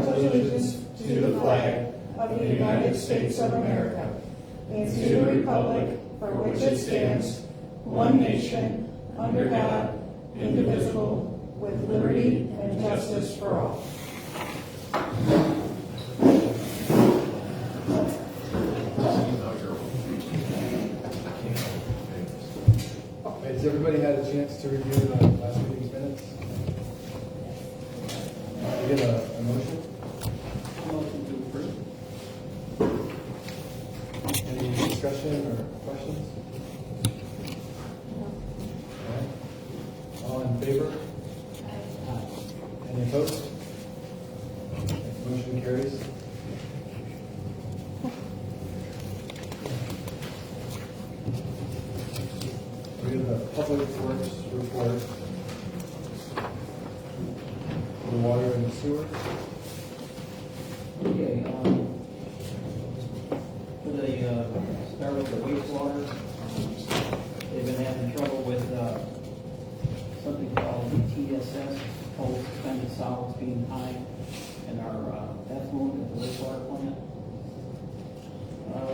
Allegiance to the flag of the United States of America and to the republic for which it stands, one nation, under God, indivisible, with liberty and justice for all. Has everybody had a chance to review last meeting's minutes? Can I get a motion? Motion to approve. Any discussion or questions? All right. All in favor? Any opposed? Motion carries. We have the Public Works report. The water and the sewer. Okay, for the, start with the wastewater, they've been having trouble with, something called TSS, total suspended solids being high in our, effluent at the wastewater plant.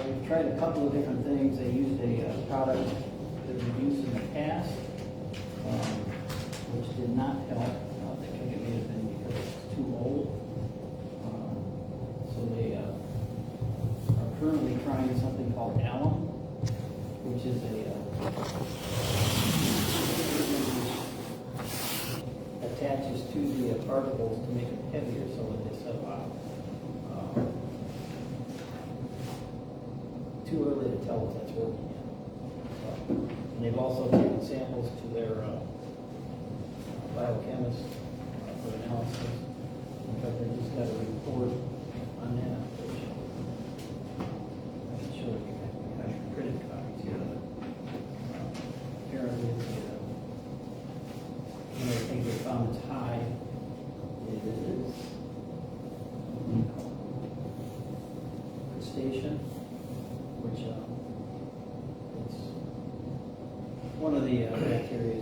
We've tried a couple of different things. They used a, product that was used in the past, which did not help. They think it may have been because it's too old. So they are currently trying something called alum, which is attaches to the particles to make it heavier so that they settle out. Too early to tell if that's working yet. And they've also taken samples to their biochemist for analysis. In fact, they just got a report on that, which I can show you. I have printed copies here of it. Apparently, one of the things they found is high is crustacean, which it's one of the bacteria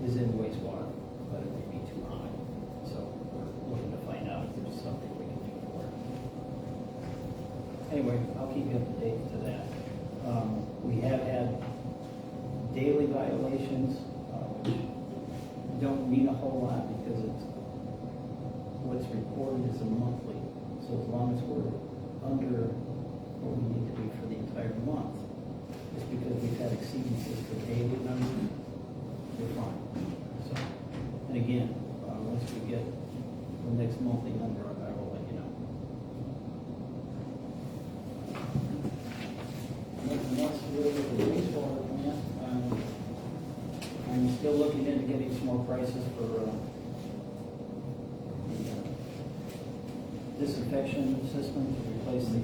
is in wastewater, but it may be too high. So we're looking to find out if there's something we can do for it. Anyway, I'll keep you up to date to that. We have had daily violations, which don't mean a whole lot because it's what's reported is a monthly. So as long as we're under what we need to be for the entire month, it's because we've had exceedances for daily numbers, we're fine. So, and again, once we get the next monthly number, I will let you know. Nothing else to do with the wastewater plant. I'm still looking into getting some more prices for the disinfection system to replace the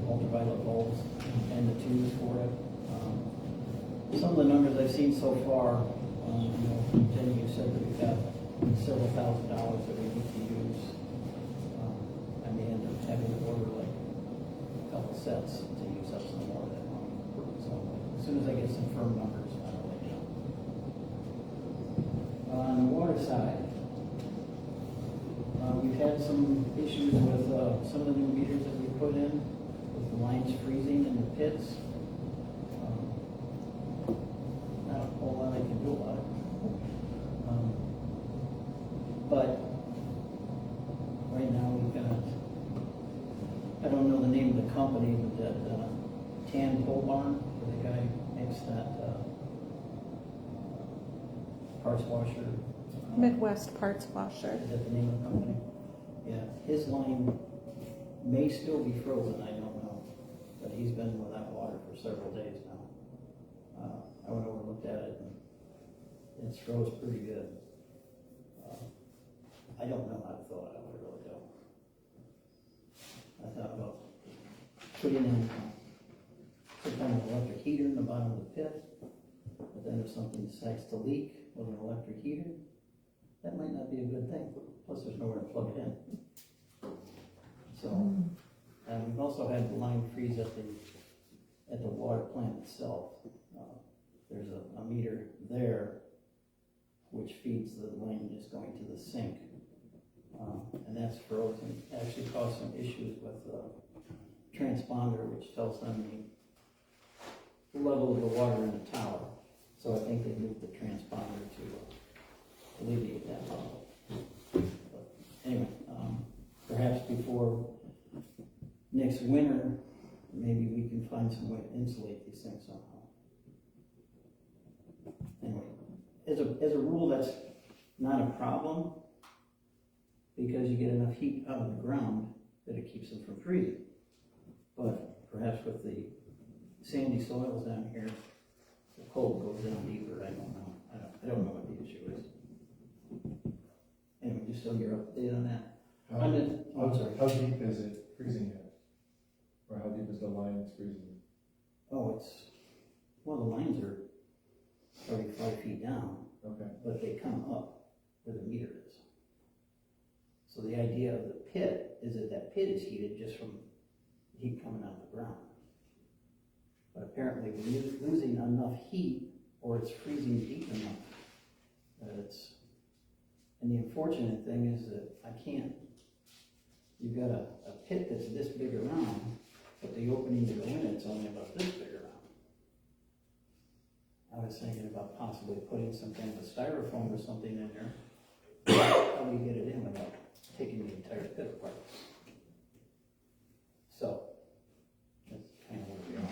ultraviolet bulbs and the tubes for it. Some of the numbers I've seen so far, Jenny, you said that we've got several $1,000s that we need to use. I may end up having to order like a couple sets to use up some more of that money. So as soon as I get some firm numbers, I'll let you know. On the water side, we've had some issues with some of the new meters that we put in, with the lines freezing in the pits. Not a whole lot I can do about it. But right now we've got, I don't know the name of the company, but that tan pole barn, where the guy makes that parts washer. Midwest Parts Washer. Is that the name of the company? Yeah, his line may still be frozen, I don't know, but he's been without water for several days now. I went over and looked at it, and it's froze pretty good. I don't know how to thaw it out, I really don't. I thought about putting in some kind of electric heater in the bottom of the pit, but then if something decides to leak with an electric heater, that might not be a good thing. Plus, there's nowhere to plug it in. So, and we've also had the line freeze at the water plant itself. There's a meter there which feeds the line just going to the sink. And that's frozen. It actually caused some issues with the transponder, which tells them the level of the water in the tower. So I think they moved the transponder to alleviate that problem. But anyway, perhaps before next winter, maybe we can find some way to insulate these things somehow. Anyway, as a rule, that's not a problem because you get enough heat out of the ground that it keeps them from freezing. But perhaps with the sandy soils down here, the cold goes down deeper. I don't know. I don't know what the issue is. Anyway, just so you're up to date on that. How deep is it freezing at? Or how deep is the line that's freezing? Oh, well, the lines are probably 5 feet down, Okay. but they come up where the meter is. So the idea of the pit is that pit is heated just from heat coming out of the ground. But apparently we're losing enough heat, or it's freezing deep enough that it's, and the unfortunate thing is that you've got a pit that's this big around, but the opening to go in, it's only about this big around. I was thinking about possibly putting some kind of a styrofoam or something in there. How do you get it in without taking the entire pit apart? So, that's kind of where we are.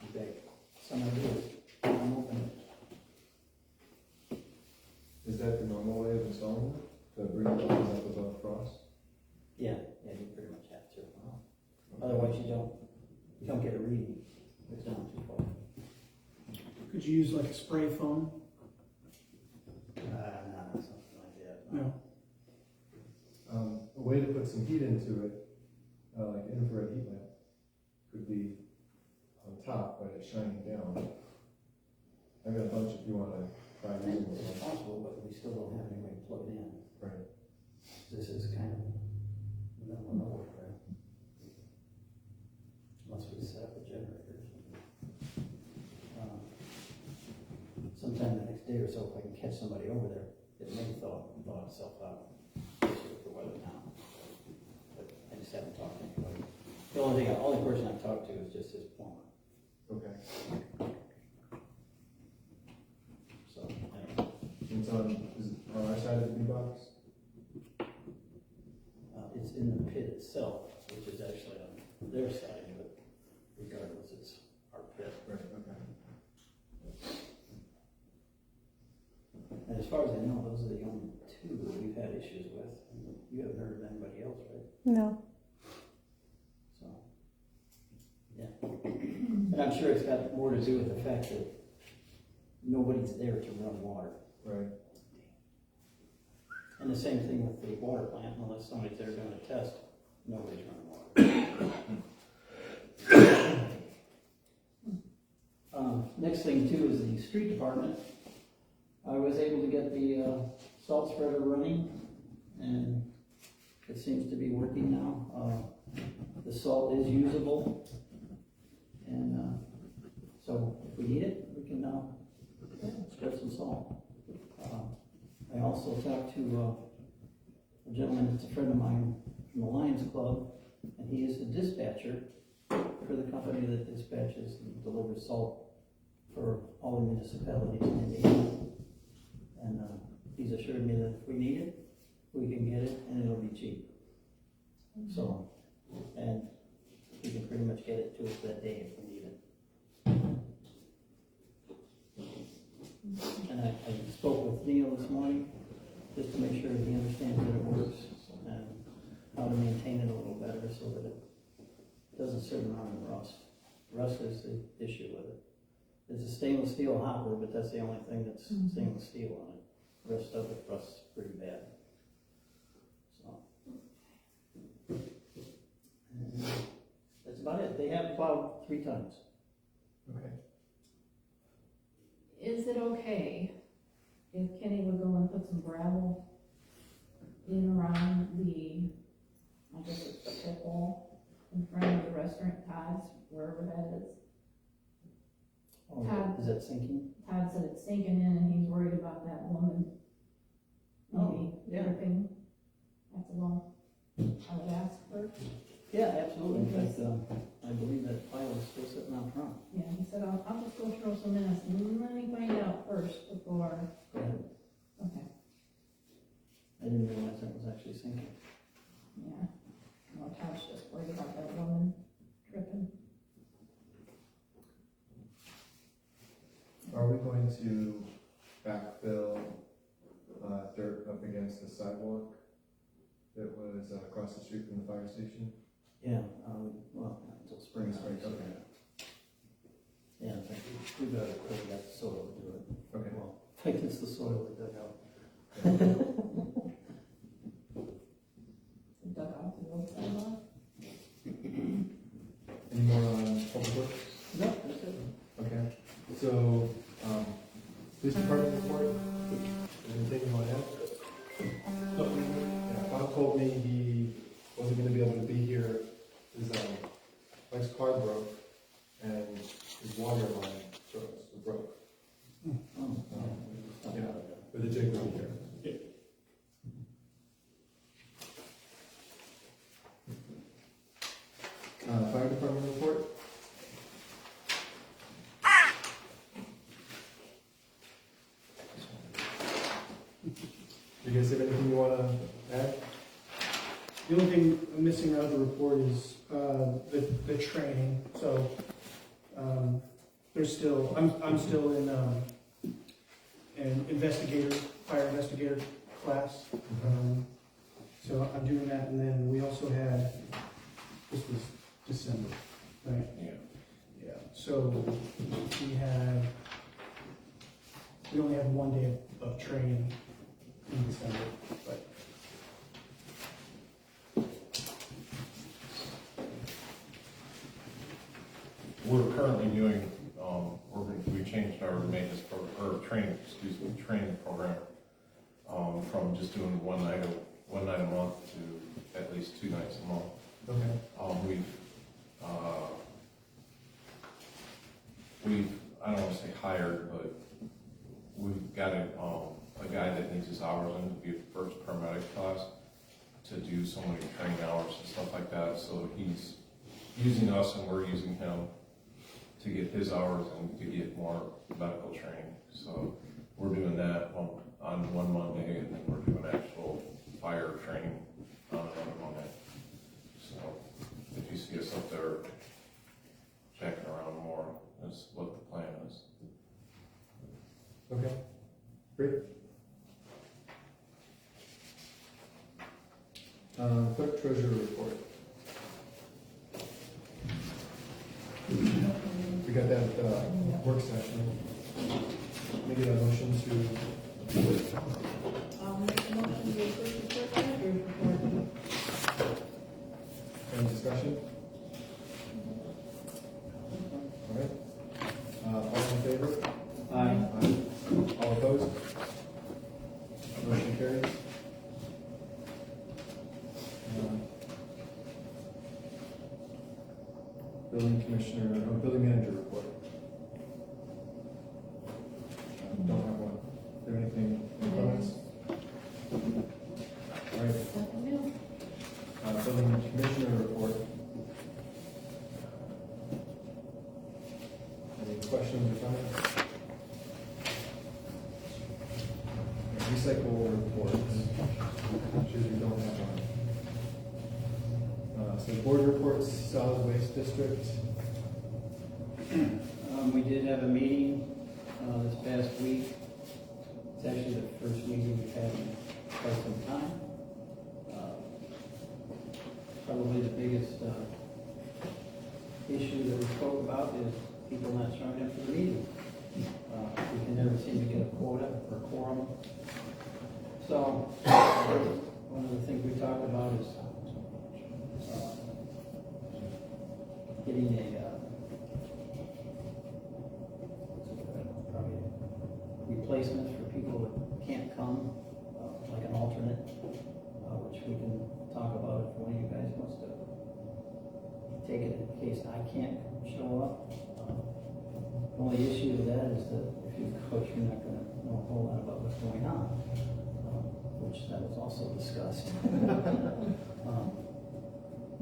Okay, some ideas, I'm open. Is that the normal way of installing it? To bring the lines up above frost? Yeah, you pretty much have to. Otherwise you don't get a reading. It's down too far. Could you use like a spray foam? No, something like that. No. A way to put some heat into it, like an infrared heat lamp, could be on top, but it's shining down. I've got a bunch if you want to try using It's this one. possible, but we still don't have any way to plug it in. Right. This is kind of middle of nowhere, right? Unless we set up a generator or something. Sometime the next day or so, if I can catch somebody over there, it may thaw itself out. Especially with the weather now. But I just haven't talked to anybody. The only person I've talked to is just his plumber. Okay. So, anyway. It's on our side of the box? It's in the pit itself, which is actually on their side, but regardless, it's our pit. Right, okay. And as far as I know, those are the only two that we've had issues with. You haven't heard of anybody else, right? No. So, yeah. And I'm sure it's got more to do with the fact that nobody's there to run water. Right. And the same thing with the water plant, unless somebody's there doing a test, nobody's running water. Next thing too is the street department. I was able to get the salt spreader running, and it seems to be working now. The salt is usable, and so if we need it, we can now spread some salt. I also talked to a gentleman that's a friend of mine from the Lions Club, and he is the dispatcher for the company that dispatches and delivers salt for all the municipalities in Indiana. And he's assured me that if we need it, we can get it, and it'll be cheap. So, and he can pretty much get it to us that day if we need it. And I spoke with Neil this morning, just to make sure that he understands that it works, and how to maintain it a little better so that it doesn't sit around and rust. Rust is the issue with it. It's a stainless steel hopper, but that's the only thing that's stainless steel on it. The rest of it rusts pretty bad. So, and that's about it. They have plowed 3 times. Okay. Is it okay if Kenny would go and put some gravel in around I guess it's the pit wall in front of the restaurant Todd's, wherever that is? Oh, Todd. is that sinking? Todd said it's sinking in and he's worried about that woman maybe Oh, yeah. dripping at the wall. I would ask her. Yeah, absolutely. In fact, I believe that pile is still sitting out front. Yeah, he said, I'll just go throw some in. I said, let me find out first before. Go ahead. Okay, I didn't realize that was actually sinking. yeah. Well, Todd's just worried about that woman dripping. Are we going to backfill, dirt up against the sidewalk that was across the street from the fire station? Yeah, well, not until spring. Spring, obviously. okay. Yeah, in fact, we got the soil to do it. Okay. Well, I think it's the soil we dug out. Dug out the old sidewalk. Any more on public works? No, that's it. Okay, so, police department report, anything you want to add? Yeah, Bob told me he wasn't gonna be able to be here, his, wife's car broke, and his water line broke, Oh, yeah, with the jig right here. Fire department report? You guys have anything you wanna add? The only thing missing out of the report is, the training, so, there's still, I'm still in, an investigator, fire investigator class. So I'm doing that, and then we also had, this was December, right? Yeah. Yeah, so we only had 1 day of training in December, but We're currently doing, we changed our maintenance training program, from just doing one night a month to at least 2 nights a month. Okay. We've, I don't wanna say hired, but we've got a guy that needs his hours in to be a first paramedic class to do so many training hours and stuff like that, so he's using us and we're using him to get his hours and to get more medical training. So we're doing that on one Monday, and then we're doing actual fire training on another Monday. So if you see us up there checking around more, that's what the plan is. Okay, great. Clerk treasurer report. We got that, work session. Maybe a motion to, I'll make a motion to approve the clerk treasurer's report. any discussion? All right. All in favor? Aye. All opposed? Motion carries. Building commissioner, or building manager report. Don't have one. Do you have anything, any comments? All right, Nothing new. building commissioner report. Any questions or comments? Recycle reports, which is we don't have one. So board reports, solid waste district. We did have a meeting, this past week. It's actually the first meeting we've had in quite some time. Probably the biggest, issue that we spoke about is people not showing up for the meeting. We can never seem to get a quota or quorum. So, one of the things we talked about is, getting probably replacements for people that can't come, like an alternate, which we can talk about if one of you guys wants to take it in case I can't show up. Only issue with that is that if you coach, you're not gonna know a whole lot about what's going on, which that was also discussed.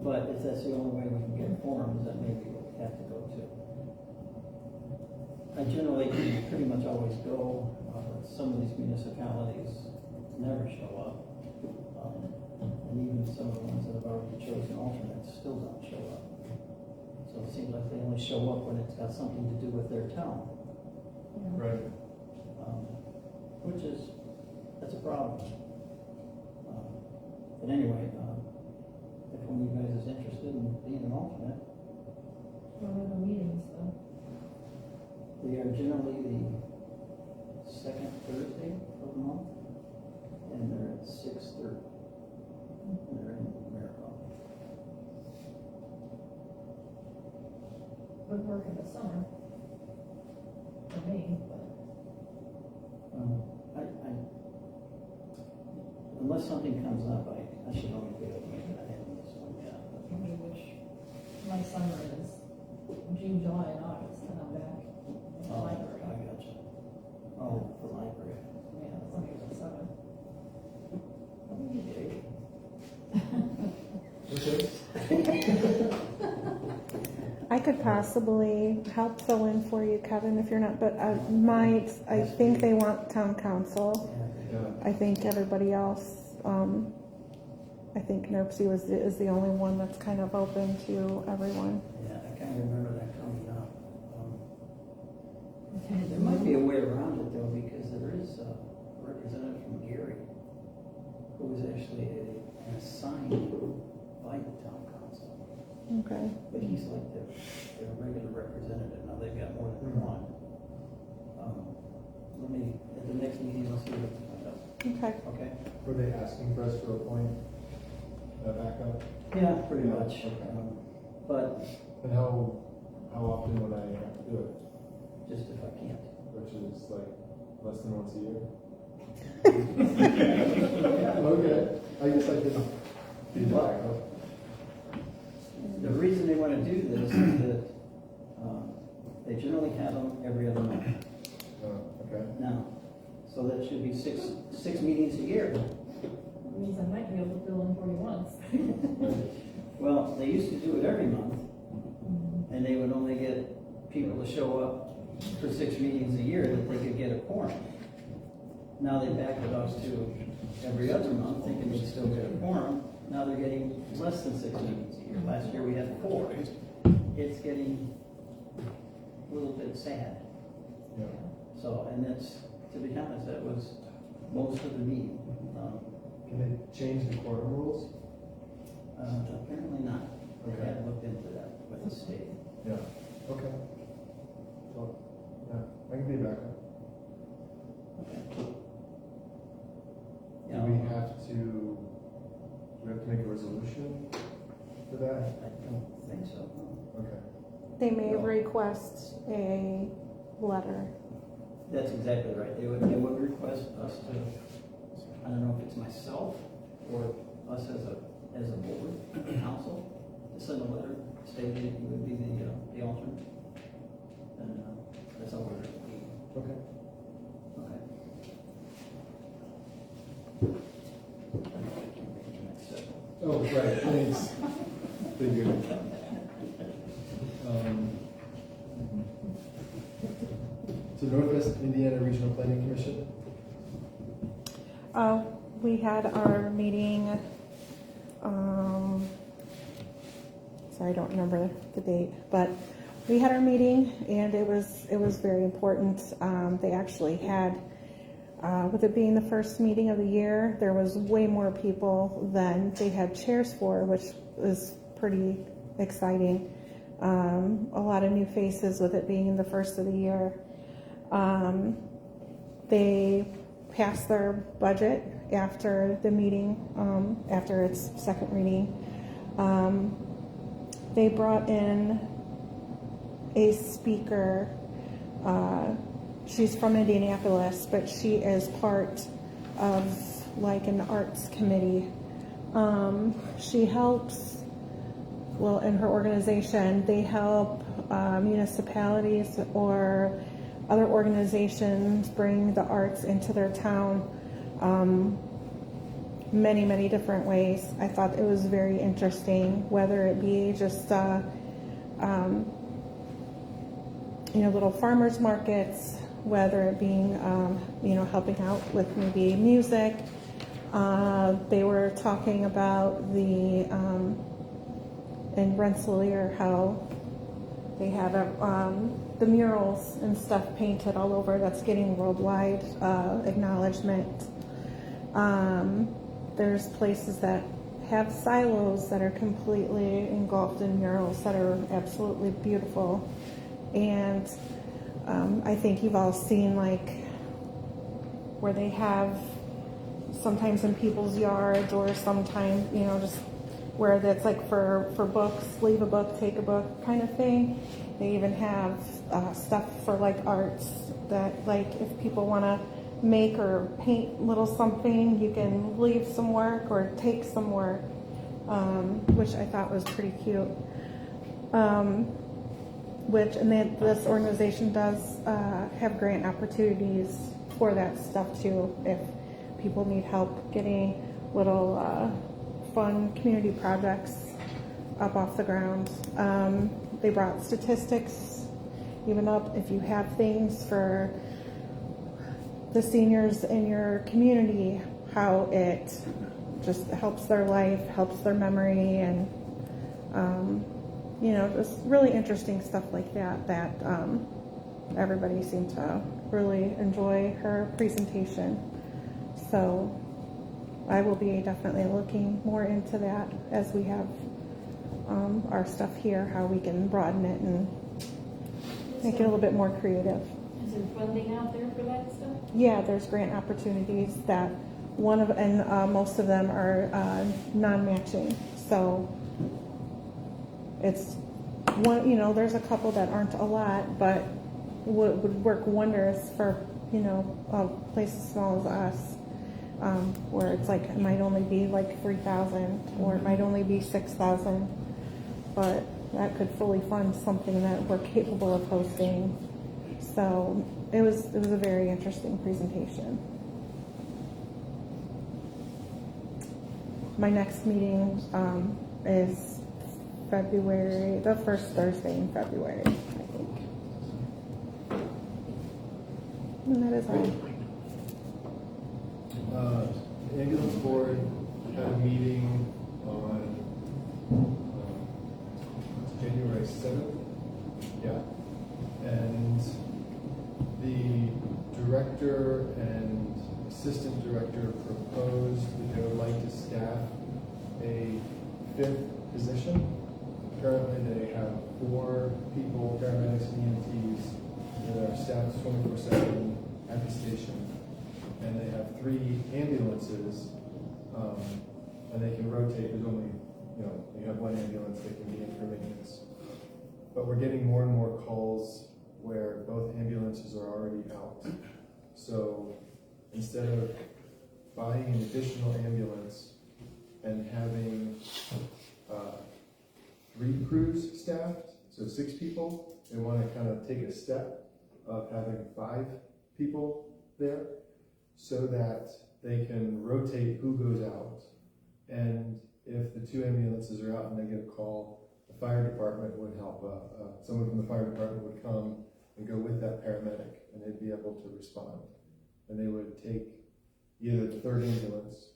But if that's the only way we can get forms, then maybe we'll have to go to. I generally pretty much always go, but some of these municipalities never show up. And even some of the ones that have already chosen alternates still don't show up. So it seems like they only show up when it's got something to do with their town. Right. Which is, that's a problem. But anyway, if one of you guys is interested in being an alternate, What are the meetings though? they are generally the second Thursday of the month, and they're at 6:30. And they're in Miracle. Would work in the summer. For me, but. Unless something comes up, I should only be able to make it. I haven't this one yet. Maybe which, my summer is June, July, and August, and I'm back in the library. I got you. Oh, the library. Yeah, it's only the summer. What do you do? Okay. I could possibly help fill in for you, Kevin, if you're not, but I think they want town council. Yeah. I think everybody else, I think NERC is the only one that's kind of open to everyone. Yeah, I kind of remember that coming up. Okay, There might be a way around it though, because there is a representative from Gary who was actually assigned by the town council. Okay. But he's like their regular representative. Now they've got more than one. Let me, at the next meeting, I'll see what I can find out. Okay. Okay? Were they asking for us to appoint a backup? Yeah, pretty Yeah, much. okay. But And how often would I have to do it? just if I can't. Which is like less than once a year? Okay, I guess I could be back. The reason they want to do this is that they generally have them every other month. Okay. Now, so that should be six meetings a year. That means I might be able to fill in for you once. Well, they used to do it every month, and they would only get people to show up for 6 meetings a year that they could get a quorum. Now they back it up to every other month, thinking they'd still get a quorum. Now they're getting less than 6 meetings a year. Last year we had 4. It's getting a little bit sad. Yeah. So, and that's, to be honest, that was most of the meeting. Can they change the quorum rules? Apparently not. They Okay. haven't looked into that with the state. Yeah. Okay. Well, yeah, I can be back. Okay. Do we have to make a resolution for that? I don't think so. No. Okay. They may request a letter. That's exactly right. They would request us to, I don't know if it's myself or us as a board, council, to send a letter stating that you would be the alternate. And that's all we're going to be. Okay. Okay. Oh, right, thanks. Figured. So Northwest Indiana Regional Planning Commission? We had our meeting, sorry, I don't remember the date, but we had our meeting and it was very important. They actually had, with it being the first meeting of the year, there was way more people than they had chairs for, which was pretty exciting. A lot of new faces with it being the first of the year. They passed their budget after the meeting, after its second reading. They brought in a speaker. She's from Indianapolis, but she is part of like an arts committee. She helps, well, in her organization, they help municipalities or other organizations bring the arts into their town many, many different ways. I thought it was very interesting, whether it be just little farmers markets, whether it being helping out with maybe music. They were talking about the in Rensselaer how they have the murals and stuff painted all over. That's getting worldwide acknowledgement. There's places that have silos that are completely engulfed in murals that are absolutely beautiful. And I think you've all seen like where they have sometimes in people's yards or sometimes, just where that's like for books, leave a book, take a book kind of thing. They even have stuff for like arts that like if people want to make or paint little something, you can leave some work or take some work, which I thought was pretty cute. This organization does have grant opportunities for that stuff too, if people need help getting little fun community projects up off the ground. They brought statistics even up if you have things for the seniors in your community, how it just helps their life, helps their memory, and just really interesting stuff like that everybody seemed to really enjoy her presentation. So I will be definitely looking more into that as we have our stuff here, how we can broaden it and make it a little bit more creative. Is there funding out there for that stuff? Yeah, there's grant opportunities that most of them are non-matching. So it's one, there's a couple that aren't a lot, but would work wonders for, a place as small as us, where it's like, it might only be like 3,000 or it might only be 6,000, but that could fully fund something that we're capable of hosting. So it was a very interesting presentation. My next meeting is February, the first Thursday in February, I think. And that is all. The ambulance board had a meeting on January 7th. Yeah. And the director and assistant director proposed that they would like to staff a 5th position. Currently they have 4 people, paramedics and EMTs, that are staffed 24/7 at the station. And they have 3 ambulances, and they can rotate. There's only, you have 1 ambulance that can be in for maintenance. But we're getting more and more calls where both ambulances are already out. So instead of buying an additional ambulance and having 3 crews staffed, so 6 people, they want to kind of take a step of having 5 people there so that they can rotate who goes out. And if the 2 ambulances are out and they get a call, the fire department would help. Someone from the fire department would come and go with that paramedic, and they'd be able to respond. And they would take either the 3rd ambulance,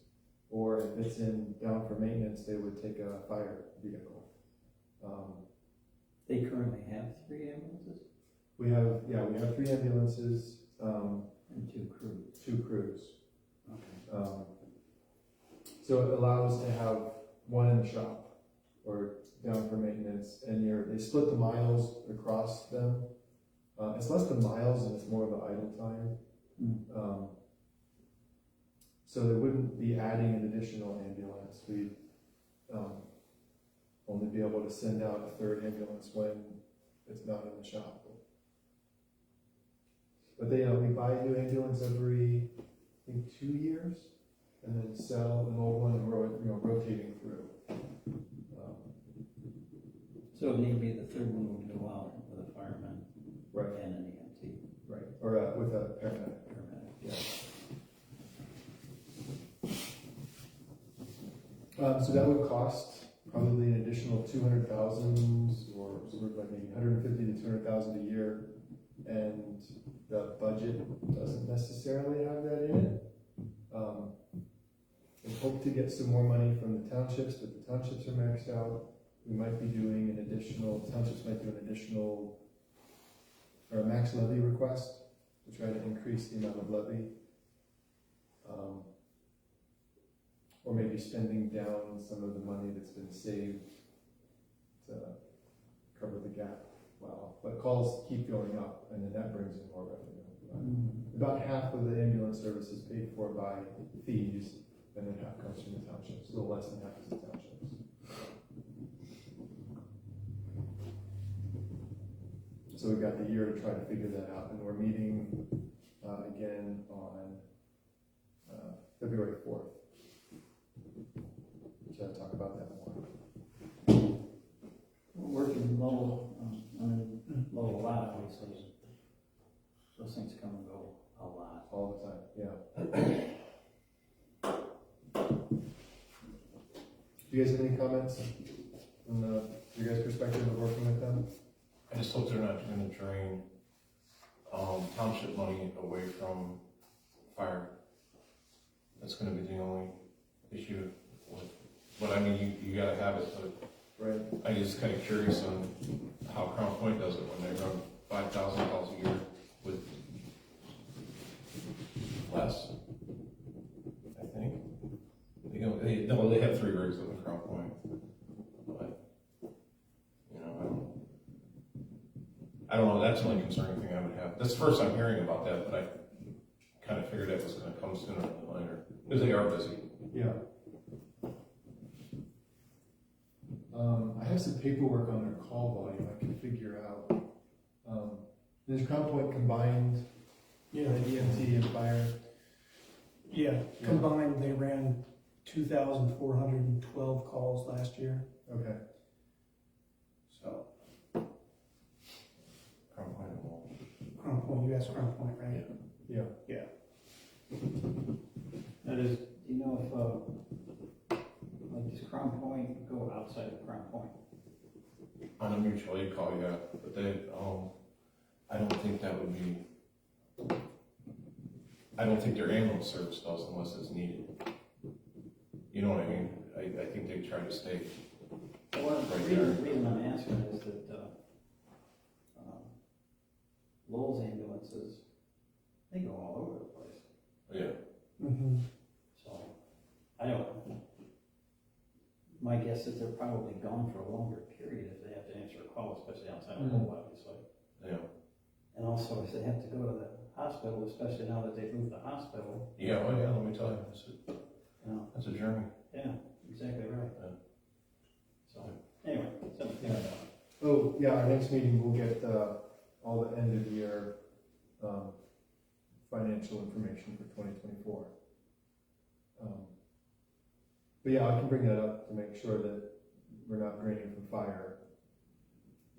or if it's down for maintenance, they would take a fire vehicle. They currently have 3 ambulances We have 3 ambulances, and 2 crews. 2 crews. Okay. So it allows to have 1 in the shop or down for maintenance, and they split the miles across them. It's less than miles and it's more of an idle time. Mm. So they wouldn't be adding an additional ambulance. We'd only be able to send out a 3rd ambulance when it's not in the shop. But we buy a new ambulance every, I think, 2 years, and then sell an old one and rotating through. So it need to be the third one would go out with a fireman Right, and an EMT, right, or with a paramedic. paramedic. So that would cost probably an additional 200,000 or somewhere like maybe 150 to 200,000 a year. And the budget doesn't necessarily have that in it. We hope to get some more money from the townships, but the townships are maxed out. We might be doing an additional, townships might do an additional, or a max levy request to try to increase the amount of levy. Or maybe spending down some of the money that's been saved to cover the gap. Wow, but calls keep going up, and then that brings in more revenue. About half of the ambulance service is paid for by fees, and then half comes from the townships, a little less than half is the townships. So we've got the year to try to figure that out, and we're meeting again on February 4th. To talk about that more. We're working low, low a lot, obviously. Those things come and go a lot. All the time, yeah. Do you guys have any comments from your guys' perspective of working with them? I just hope they're not gonna drain, township money away from fire. That's gonna be the only issue with, but I mean, you gotta have it, but Right. I'm just kinda curious on how Crown Point does it when they run 5,000 calls a year with less, I think. They have 3 rigs up in Crown Point, but, you know, I don't know, that's the only concerning thing I would have. That's the first I'm hearing about that, but I kinda figured that was gonna come sooner than later, because they are busy. Yeah. I have some paperwork on their call volume I can figure out. Is Crown Point combined, Yeah, EMT and fire? yeah, combined, they ran 2,412 calls last year, Okay. so, Crown Point and Wolf. Crown Point, you asked Crown Point, right? Yeah. That is, do you know if, like, does Crown Point go outside of Crown Point? On a mutual aid call, yeah, but they, I don't think that would be, I don't think their ambulance service does unless it's needed. You know what I mean? I think they try to stay, Well, the Right reason I'm asking is that, Lowell's ambulances, they go all over the place. yeah. Mm-hmm. So, I don't, my guess is they're probably gone for a longer period if they have to answer a call, especially outside of Lowell, obviously. Yeah, And also if they have to go to the hospital, especially now that they've moved the hospital, yeah, well, yeah, let me tell you, you know, that's a journey. yeah, exactly right. Yeah. So, anyway, something to think about. Oh, yeah, our next meeting, we'll get all the end of year financial information for 2024. But yeah, I can bring that up to make sure that we're not draining from fire.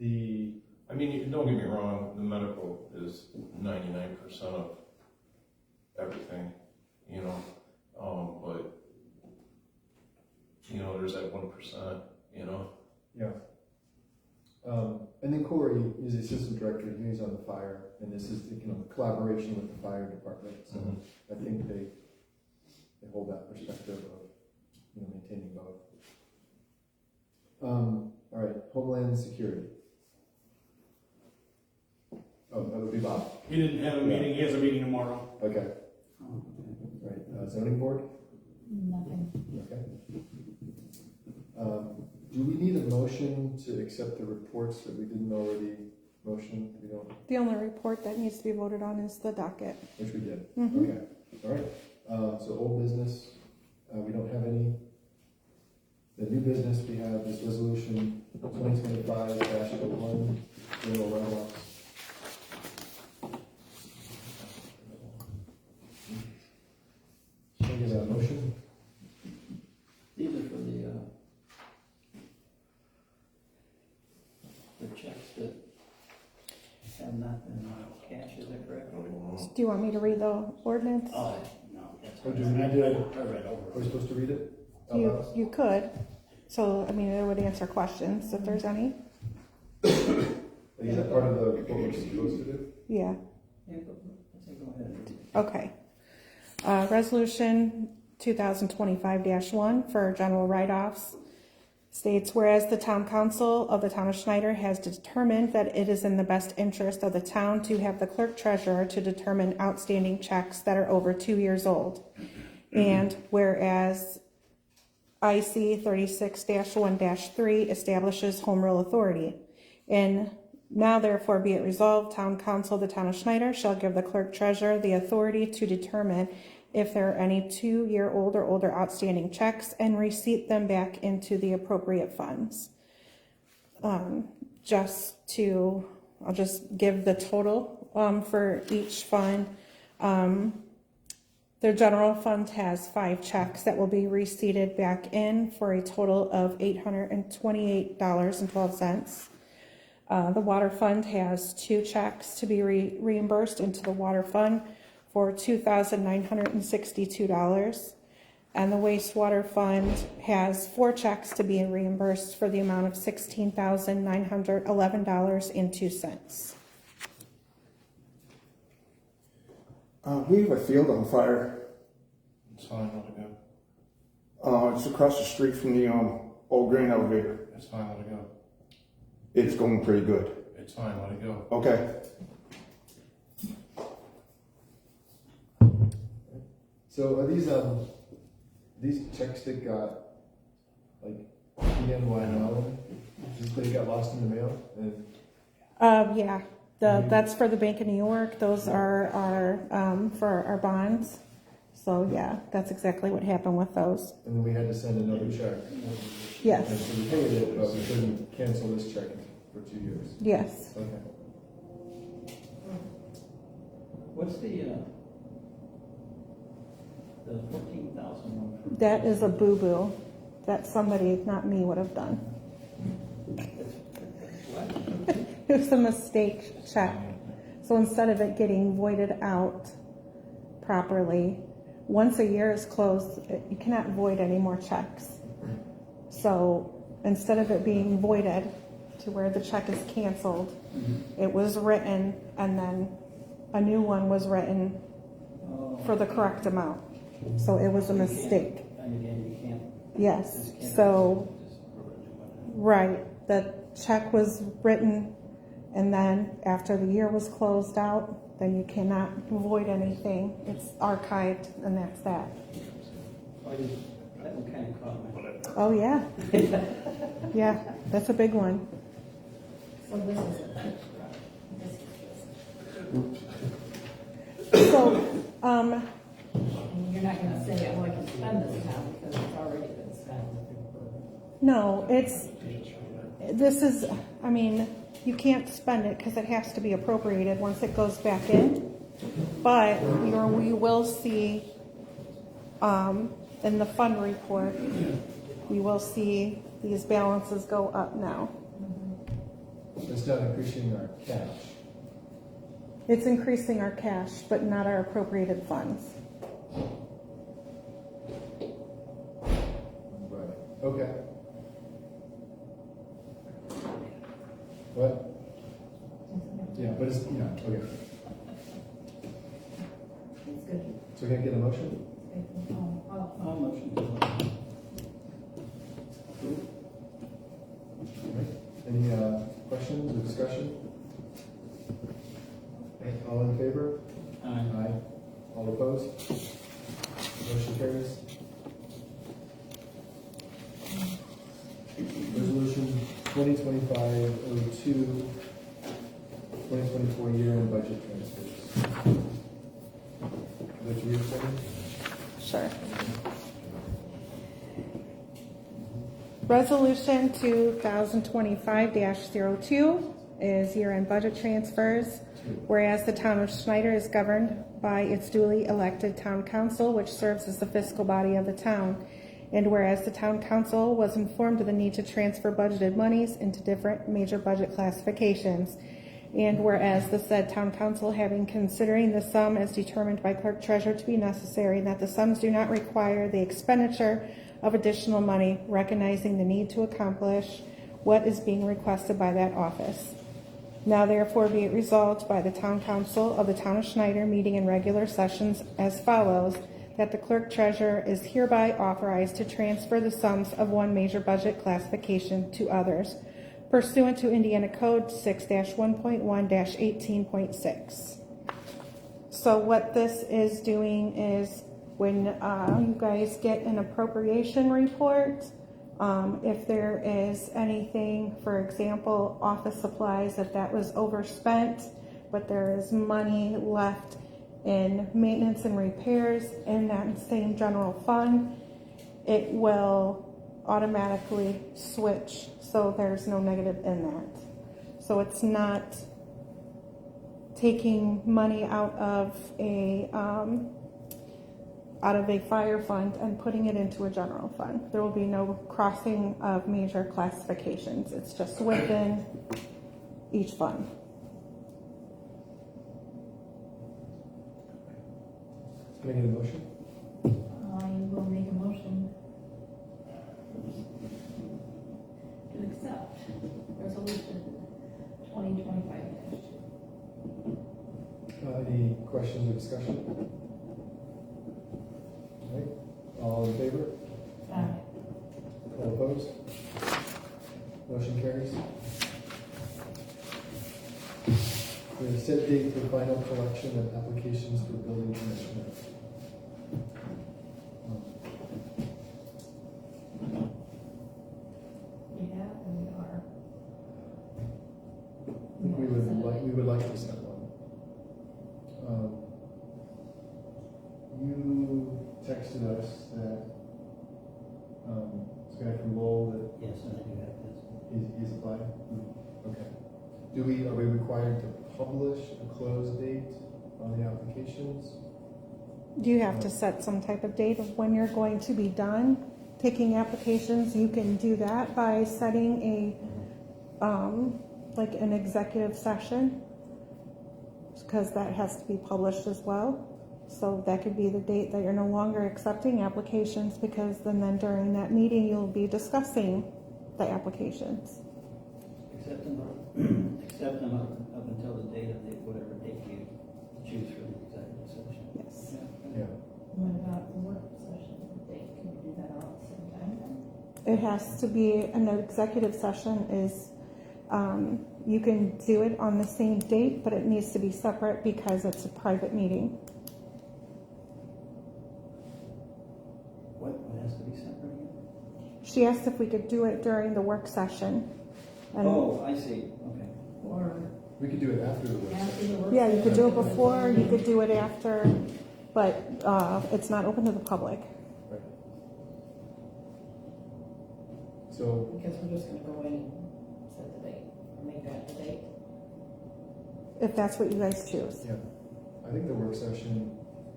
I mean, don't get me wrong, the medical is 99% of everything, you know, but, you know, there's that 1%, you know. Yeah. And then Corey is the assistant director, he's on the fire, and this is, you know, collaboration with the fire department, so I think they hold that perspective of, you know, maintaining both. All right, Homeland Security. Oh, that would be Bob. He didn't have a meeting, he has a meeting tomorrow. Okay, Oh, okay. all right, zoning board, Nothing. okay. Do we need a motion to accept the reports that we didn't already motion? We don't, The only report that needs to be voted on is the docket. which we did. Mhm. Okay, all right. So old business, we don't have any. The new business, we have this resolution 2025-01, general runoffs. Can I get a motion? These are for the, Do you want me to read the ordinance? Oh, no, that's. Oh, do we need to- I read over. Are we supposed to read it? out You, loud? you could. So, I mean, it would answer questions if there's any. Is that part of what we're supposed to do? Yeah. Yeah, go ahead. Okay. Resolution 2025-1 for general write-offs states, whereas the town council of the town of Schneider has determined that it is in the best interest of the town to have the clerk treasurer to determine outstanding checks that are over 2 years old. And whereas IC 36-1-3 establishes home rule authority. And now therefore be it resolved, town council of the town of Schneider shall give the clerk treasurer the authority to determine if there are any 2-year-old or older outstanding checks and receipt them back into the appropriate funds. I'll just give the total for each fund. The general fund has 5 checks that will be receipted back in for a total of $828.12. The water fund has 2 checks to be reimbursed into the water fund for $2,962. And the wastewater fund has 4 checks to be reimbursed for the amount of $16,911.02. We have a field on fire. It's fine, let it go. It's across the street from the old grain elevator. It's fine, let it go. It's going pretty good. It's fine, let it go. Okay. So are these checks that got like PNY now? They got lost in the mail? And Yeah, that's for the Bank of New York. Those are our, for our bonds. So yeah, that's exactly what happened with those. then we had to send another check. And Yes, so we paid it, but we couldn't cancel this check for 2 years. yes. Okay. What's the 14,000 one? That is a boo-boo that somebody, not me, would have done. What? It was a mistake check. So instead of it getting voided out properly, once a year is closed, you cannot void any more checks. So instead of it being voided to where the check is canceled, it was written and then a new one was written for the correct amount. So it was a mistake. And again, you can't. Yes, so, right, the check was written and then after the year was closed out, then you cannot void anything. It's archived and that's that. That one kind of caught me. Oh, yeah. Yeah, that's a big one. So this is it. So, And you're not gonna say, oh, I can spend this now because it's already been spent. no, this is, I mean, you can't spend it because it has to be appropriated once it goes back in. But we will see, in the fund report, we will see these balances go up now. It's not increasing our cash. It's increasing our cash, but not our appropriated funds. Right. Okay. What? Yeah, but it's, yeah, okay. It's good. So we can't get a motion? I'll motion to approve. Right. Any questions or discussion? Okay, all in favor? Aye. All opposed? Motion carries. Resolution 2025-02, 2024 year-end budget transfers. Would you read it? Sure. Resolution 2025-02 is year-end budget transfers. Whereas the town of Schneider is governed by its duly elected town council, which serves as the fiscal body of the town. And whereas the town council was informed of the need to transfer budgeted monies into different major budget classifications. And whereas the said town council, having considering the sum as determined by clerk treasurer to be necessary, and that the sums do not require the expenditure of additional money, recognizing the need to accomplish what is being requested by that office. Now therefore be it resolved by the town council of the town of Schneider, meeting in regular sessions as follows, that the clerk treasurer is hereby authorized to transfer the sums of one major budget classification to others pursuant to Indiana Code 6-1.1-18.6. So what this is doing is when you guys get an appropriation report, if there is anything, for example, office supplies, if that was overspent, but there is money left in maintenance and repairs in that same general fund, it will automatically switch, so there's no negative in that. So it's not taking money out of a fire fund and putting it into a general fund. There will be no crossing of major classifications. It's just within each fund. Can I get a motion? I will make a motion to accept resolution 2025-2. Any questions or discussion? All right, all in favor? All opposed? Motion carries. We have a set date for final collection of applications for building commissioner. Yeah, and we are. I think we would like to set one. You texted us that this guy from Lowell that Yes, and I do have this. he's applied. Okay. Are we required to publish a close date on the applications? Do you have to set some type of date of when you're going to be done taking applications? You can do that by setting like an executive session, because that has to be published as well. So that could be the date that you're no longer accepting applications, because then during that meeting, you'll be discussing the applications. Accept them up until the date of whatever date you choose for the executive session. Yes. Yeah. What about the work session date? Can you do that all at the same time then? It has to be, an executive session is, you can do it on the same date, but it needs to be separate because it's a private meeting. What has to be separate again? She asked if we could do it during the work session. And Oh, I see, okay. Or We could do it after the work after session. the work? yeah, you could do it session? before, you could do it after, but it's not open to the public. Right. So, Because we're just gonna go in and set the date, or make that the date. If that's what you guys choose. yeah, I think the work session,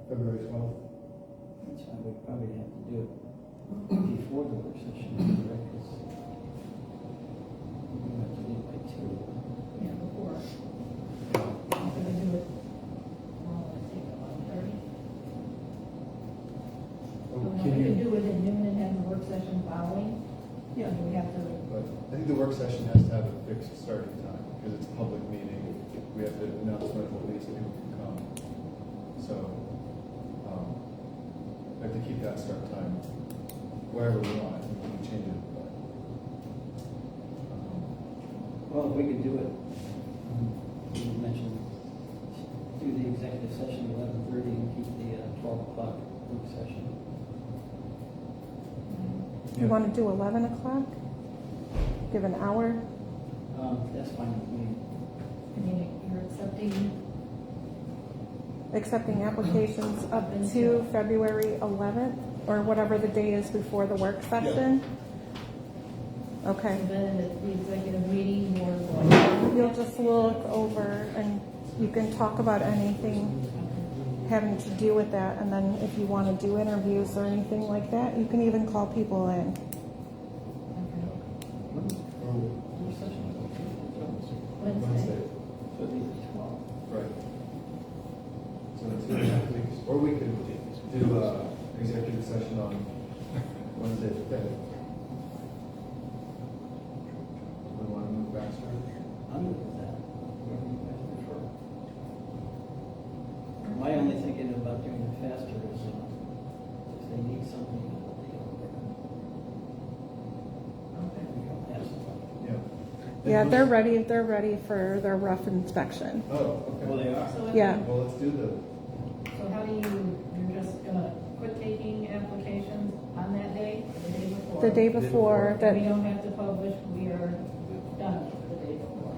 February 12th. That's why we probably have to do it before the work session, correct? 'Cause we have to leave by 2. Yeah, before. We're gonna do it, I think 11:30. Oh, We can can you, do it at noon and have the work session following. Yeah. Do we have to, but I think the work session has to have a fixed starting time, because it's a public meeting. We have to announce when at least people can come. So, I have to keep that start time wherever we want. We can change it, but. Well, if we could do it, you mentioned, do the executive session 11:30 and keep the 12 o'clock work session. You want to do 11 o'clock? Give an hour? That's fine with me. I mean, you're Accepting applications up to February 11th, or whatever the day is before the work session? Okay. and then at the executive meeting, we're going. You'll just look over and you can talk about anything having to do with that, and then if you want to do interviews or anything like that, you can even call people in. Work session is okay. Wednesday. So we could do executive session on Wednesday the 5th. We want to move faster? I'm good with that. Whatever you guys prefer. My only thinking about doing it faster is if they need something, they don't have something. Yeah. Yeah, they're ready for their rough inspection. Oh, Well, okay. they are. So if Yeah. Well, let's do So how do you're just gonna quit taking applications on that day, or the day before? The day before, We that don't have to publish, we are done the day before.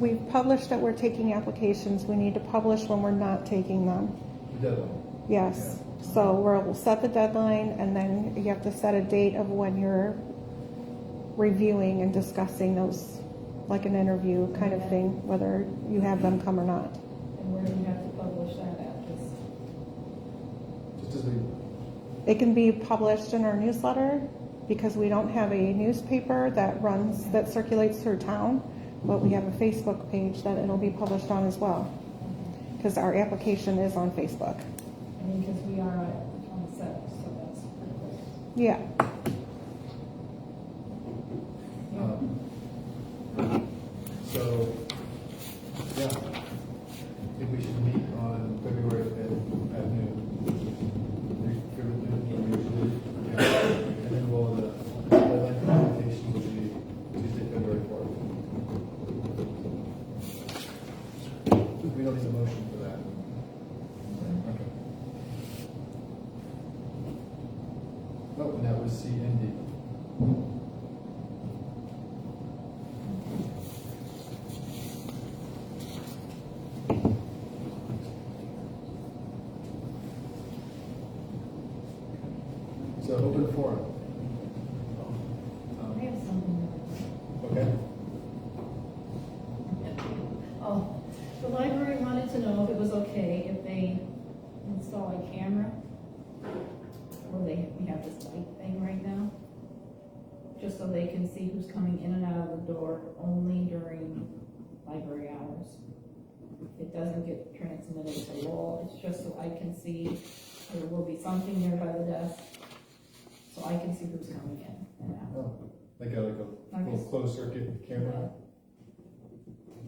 we've published that we're taking applications. We need to publish when we're not taking them. the deadline. Yes. So we'll set the deadline, and then you have to set a date of when you're reviewing and discussing those, like an interview kind of thing, whether you have them come or not. And where do you have to publish that at? Just as we, It can be published in our newsletter, because we don't have a newspaper that circulates through town, but we have a Facebook page that it'll be published on as well, because our application is on Facebook. I mean, because we are at 27, so that's pretty close. Yeah. so, yeah, I think we should meet on February 5th at noon. Good with noon, usually. Yeah. And then the deadline for application will be Tuesday, February 4th. We don't need a motion for that. Okay. Oh, and that was C and D. So open forum. I have something. Okay. Oh, the library wanted to know if it was okay if they install a camera. Well, we have this light thing right now. Just so they can see who's coming in and out of the door only during library hours. It doesn't get transmitted to Lowell, it's just so I can see, there will be something there by the desk. So I can see who's coming in and out. Oh, like a little closed circuit camera.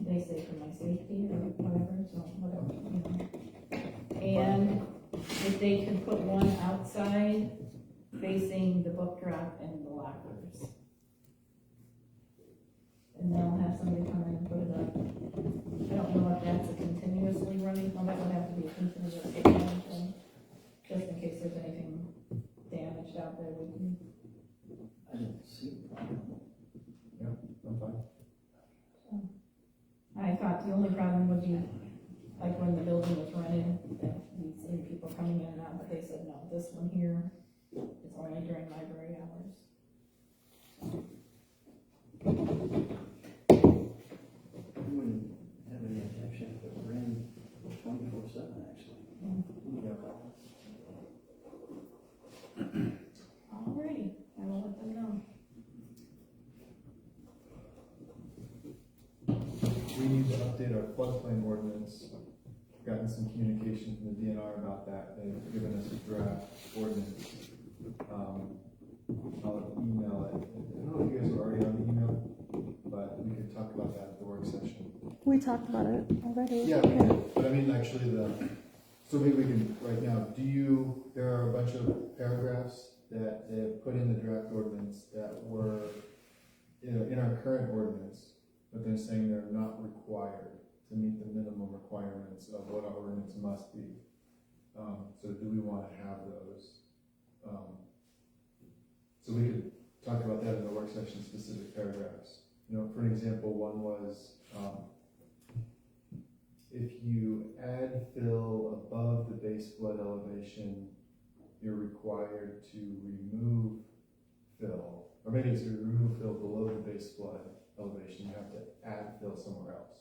They say for my safety or whatever, so whatever, you know. And if they can put one outside facing the book drop and the lockers. And they'll have somebody come in and put it up. I don't know if that's a continuously running, well, that would have to be a continuous thing, just in case there's anything damaged out there, we can. I didn't see a problem. Yeah, I'm fine. I thought the only problem would be, like when the building was rented, that we'd seen people coming in and out, but they said, no, this one here is only during library hours. I wouldn't have any objection if it ran 24/7, actually. Alrighty, I will let them know. We need to update our floodplain ordinance. Gotten some communication from the DNR about that. They've given us a draft ordinance. I'll email it. I don't know if you guys are already on the email, but we could talk about that at the work session. We talked about it already. Yeah, we did. But I mean, actually, so maybe we can, right now, there are a bunch of paragraphs that they have put in the draft ordinance that were, in our current ordinance, but they're saying they're not required to meet the minimum requirements of what our ordinance must be. So do we want to have those? So we could talk about that in the work session, specific paragraphs. For an example, one was, if you add fill above the base flood elevation, you're required to remove fill, or maybe it's to remove fill below the base flood elevation, you have to add fill somewhere else.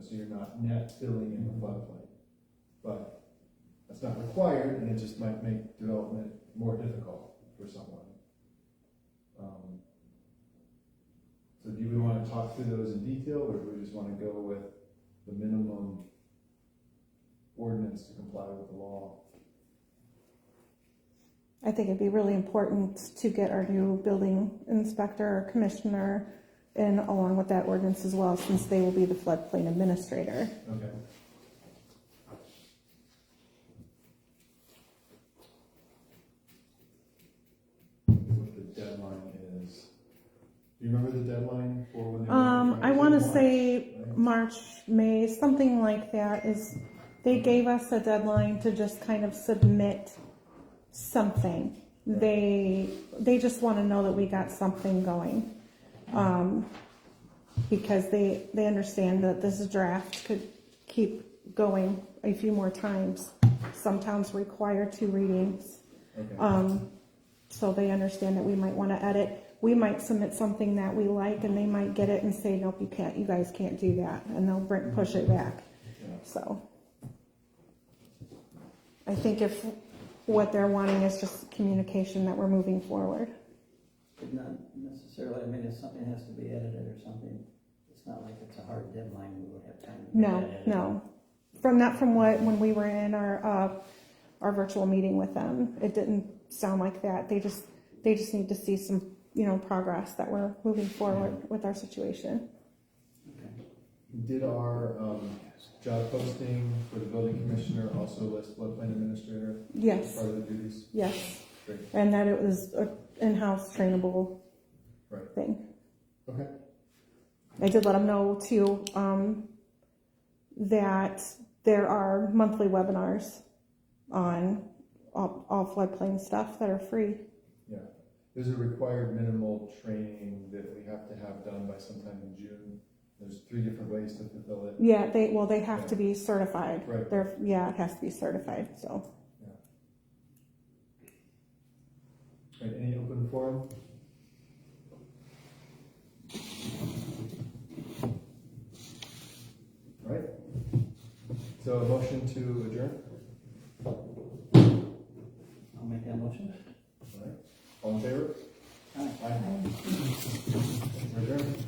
So you're not net filling in the floodplain. But that's not required, and it just might make development more difficult for someone. So do we want to talk through those in detail, or do we just want to go with the minimum ordinance to comply with the law. I think it'd be really important to get our new building inspector or commissioner in along with that ordinance as well, since they will be the floodplain administrator. Okay. What the deadline is. Do you remember the deadline for when they? I want to say March, May, something like that. Is they gave us a deadline to just kind of submit something. They just want to know that we got something going, because they understand that this draft could keep going a few more times. Some towns require 2 readings. Okay. So they understand that we might want to edit. We might submit something that we like, and they might get it and say, nope, you can't, you guys can't do that, and they'll push it back. Yeah. So I think if what they're wanting is just communication that we're moving forward. But not necessarily, I mean, if something has to be edited or something, it's not like it's a hard deadline, we would have time to get that edited. No. From when we were in our virtual meeting with them, it didn't sound like that. They just need to see some, progress that we're moving forward with our situation. Okay. Did our job posting for the building commissioner also list floodplain administrator as Yes, part of the duties? yes. Great. And that it was an in-house trainable Right. thing. Okay. I did let them know too, that there are monthly webinars on all floodplain stuff that are free. Yeah. There's a required minimal training that we have to have done by sometime in June. There's 3 different ways to fulfill it. Yeah, they have to be certified. Right. It has to be certified, so. Right, any open forum? All right. So a motion to adjourn? I'll make that motion. All right. All in favor? Aye. Aye. We're adjourned.